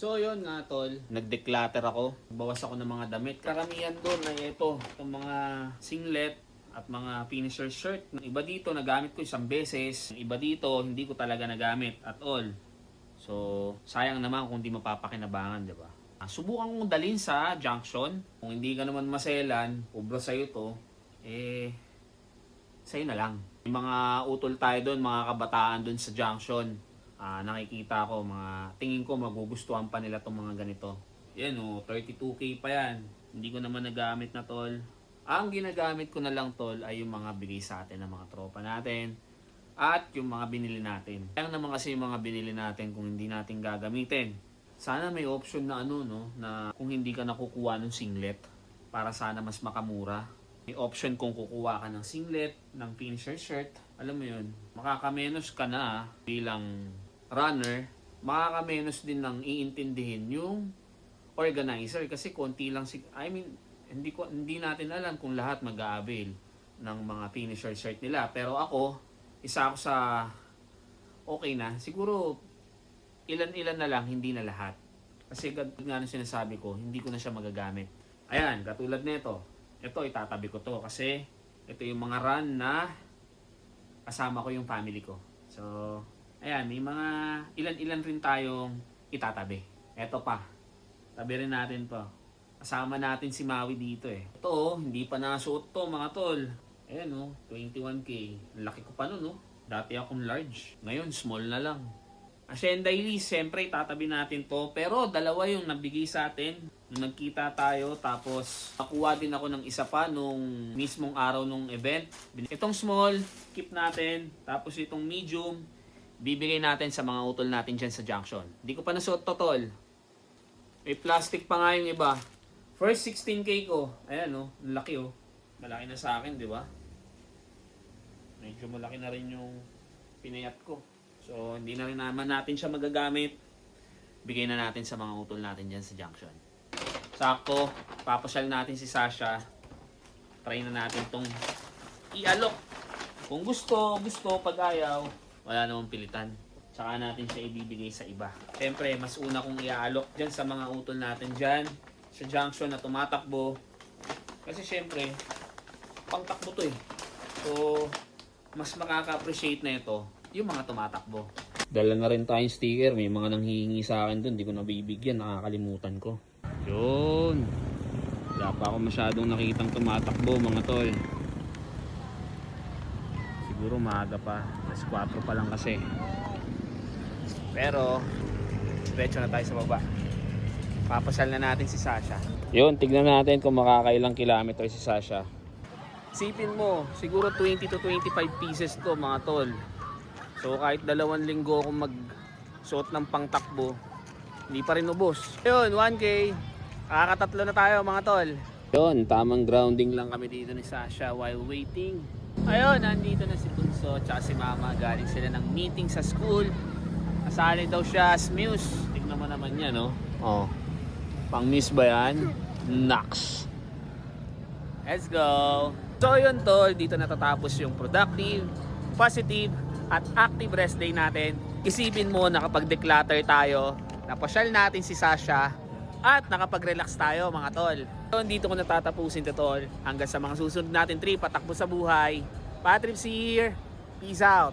So yun nga tol, nag-declutter ako. Bawas ako ng mga damit. Karamihan doon ay ito, itong mga singlet at mga finisher shirt. Yung iba dito nagamit ko isang beses. Yung iba dito hindi ko talaga nagamit at all. So sayang naman kung hindi mapapakinabangan, di ba? Subukan kong dalhin sa junction. Kung hindi ka naman maselan, obra sa'yo to, sa'yo na lang. May mga utol tayo doon, mga kabataan doon sa junction. Nakikita ko, tingin ko magugustuhan pa nila itong mga ganito. Yan 32K pa yan. Hindi ko naman nagamit na tol. Ang ginagamit ko na lang tol ay yung mga bigay sa atin ng mga tropa natin at yung mga binili natin. Kaya naman kasi yung mga binili natin kung hindi natin gagamitin. Sana may option na na kung hindi ka nakukuha ng singlet para sana mas makamura. May option kung kukuha ka ng singlet, ng finisher shirt. Alam mo yun, makakamenos ka na bilang runner, makakamenos din ng iintindihin yung organizer kasi konti lang hindi natin alam kung lahat mag-a-avail ng mga finisher shirt nila. Pero ako, isa ako sa okay na. Siguro ilan-ilan na lang, hindi na lahat. Kasi nga nung sinasabi ko, hindi ko na siya magagamit. Ayan, katulad nito. Ito, itatabi ko to kasi ito yung mga run na kasama ko yung family ko. So, ayan, may mga ilan-ilan rin tayong itatabi. Ito pa. Tabi rin natin to. Kasama natin si Maui dito eh. Ito, hindi pa nasuot to mga tol. Ayan 21K. Laki ko pa nun Dati akong large. Ngayon, small na lang. Hacienda Elise, siyempre itatabi natin to. Pero dalawa yung nabigay sa atin. Nung nagkita tayo, tapos nakuha din ako ng isa pa nung mismong araw nung event. Itong small, keep natin. Tapos itong medium, bibigay natin sa mga utol natin dyan sa junction. Hindi ko pa nasuot to tol. May plastic pa nga yung iba. First 16K ko. Ayan laki Malaki na sa akin, di ba? Medyo malaki na rin yung pinayat ko. So, hindi na rin naman natin siya magagamit. Bigay na natin sa mga utol natin dyan sa junction. Sakto, papasyal natin si Sasha. Try na natin tong i-alok. Kung gusto, pag ayaw, wala namang pilitan. Tsaka natin siya ibibigay sa iba. Siyempre, mas una kong i-alok dyan sa mga utol natin dyan. Sa junction na tumatakbo. Kasi siyempre, pangtakbo to eh. So, mas makaka-appreciate na ito yung mga tumatakbo. Dala na rin tayong sticker. May mga nanghihingi sa akin dun. Hindi ko nabibigyan. Nakakalimutan ko. Yun. Wala pa ako masyadong nakitang tumatakbo mga tol. Siguro maaga pa. Alas 4 pa lang kasi. Pero, diretso na tayo sa baba. Papasal na natin si Sasha. Yun, tignan natin kung makakailang kilometer si Sasha. Sipin mo, siguro 20 to 25 pieces to mga tol. So kahit 2 linggo akong magsuot ng pangtakbo, hindi pa rin ubos. Yun, 1K. Kakatatlo na tayo mga tol. Yun, tamang grounding lang kami dito ni Sasha while waiting. Ayun, nandito na si Bunso at si Mama. Galing sila ng meeting sa school. Kasali daw siya as Muse. Tignan mo naman yan Pang Muse ba yan? Nax. Let's go. So yun tol, dito natatapos yung productive, positive, at active rest day natin. Isipin mo nakapag-declutter tayo, napasyal natin si Sasha, at nakapag-relax tayo mga tol. So dito ko natatapusin to tol. Hanggang sa mga susunod natin trip, patakbo sa buhay. Patrips here. Peace out.